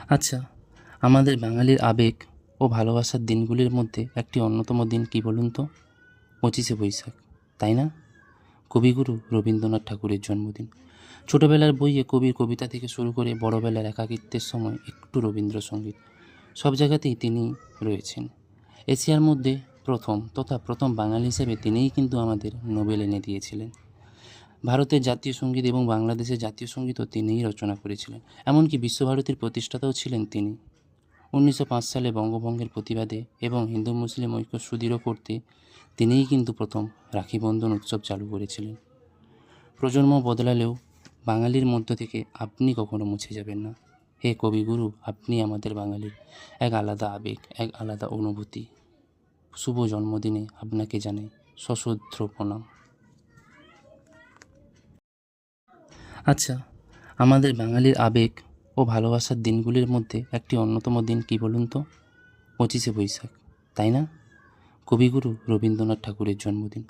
আচ্ছা, আমাদের বাঙালির আবেগ ও ভালোবাসার দিনগুলির মধ্যে একটি অন্যতম দিন কী বলুন তো? ২৫শে বৈশাখ, তাই না? কবিগুরু রবীন্দ্রনাথ ঠাকুরের জন্মদিন। ছোটবেলার বইয়ে কবির কবিতা থেকে শুরু করে বড়বেলার একাকিত্বের সময় একটু রবীন্দ্রসঙ্গীত, সব জায়গাতেই তিনি রয়েছেন। এশিয়ার মধ্যে প্রথম বাঙালি হিসেবে তিনিই কিন্তু আমাদের নোবেল এনে দিয়েছিলেন। ভারতের জাতীয় সঙ্গীত এবং বাংলাদেশের জাতীয় সঙ্গীতও তিনিই রচনা করেছিলেন। এমনকি বিশ্বভারতীর প্রতিষ্ঠাতাও ছিলেন তিনি। ১৯০৫ সালে বঙ্গভঙ্গের প্রতিবাদে এবং হিন্দু মুসলিম ঐক্য সুদৃঢ় করতে তিনিই কিন্তু প্রথম রাখি বন্ধন উৎসব চালু করেছিলেন। প্রজন্ম বদলালেও বাঙালির মধ্য থেকে আপনি কখনো মুছে যাবেন না। হে কবিগুরু, আপনি আমাদের বাঙালির এক আলাদা আবেগ, এক আলাদা অনুভূতি। শুভ জন্মদিনে আপনাকে জানাই সশ্রদ্ধ প্রণাম। আচ্ছা, আমাদের বাঙালির আবেগ ও ভালোবাসার দিনগুলির মধ্যে একটি অন্যতম দিন কী বলুন তো? ২৫শে বৈশাখ, তাই না? কবিগুরু রবীন্দ্রনাথ ঠাকুরের জন্মদিন।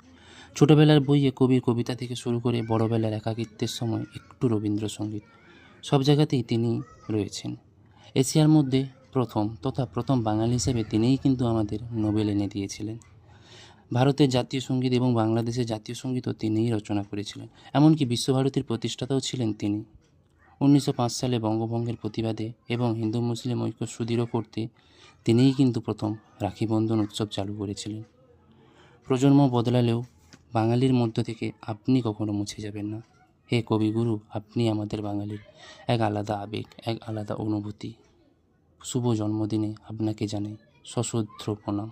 ছোটবেলার বইয়ে কবির কবিতা থেকে শুরু করে বড়বেলার একাকিত্বের সময় একটু রবীন্দ্রসঙ্গীত, সব জায়গাতেই তিনি রয়েছেন। এশিয়ার মধ্যে প্রথম বাঙালি হিসেবে তিনিই কিন্তু আমাদের নোবেল এনে দিয়েছিলেন। ভারতের জাতীয় সঙ্গীত এবং বাংলাদেশের জাতীয় সঙ্গীতও তিনিই রচনা করেছিলেন। এমনকি বিশ্বভারতীর প্রতিষ্ঠাতাও ছিলেন তিনি। ১৯০৫ সালে বঙ্গভঙ্গের প্রতিবাদে এবং হিন্দু মুসলিম ঐক্য সুদৃঢ় করতে তিনিই কিন্তু প্রথম রাখি বন্ধন উৎসব চালু করেছিলেন। প্রজন্ম বদলালেও বাঙালির মধ্য থেকে আপনি কখনো মুছে যাবেন না। হে কবিগুরু, আপনি আমাদের বাঙালির এক আলাদা আবেগ, এক আলাদা অনুভূতি। শুভ জন্মদিনে আপনাকে জানাই সশ্রদ্ধ প্রণাম।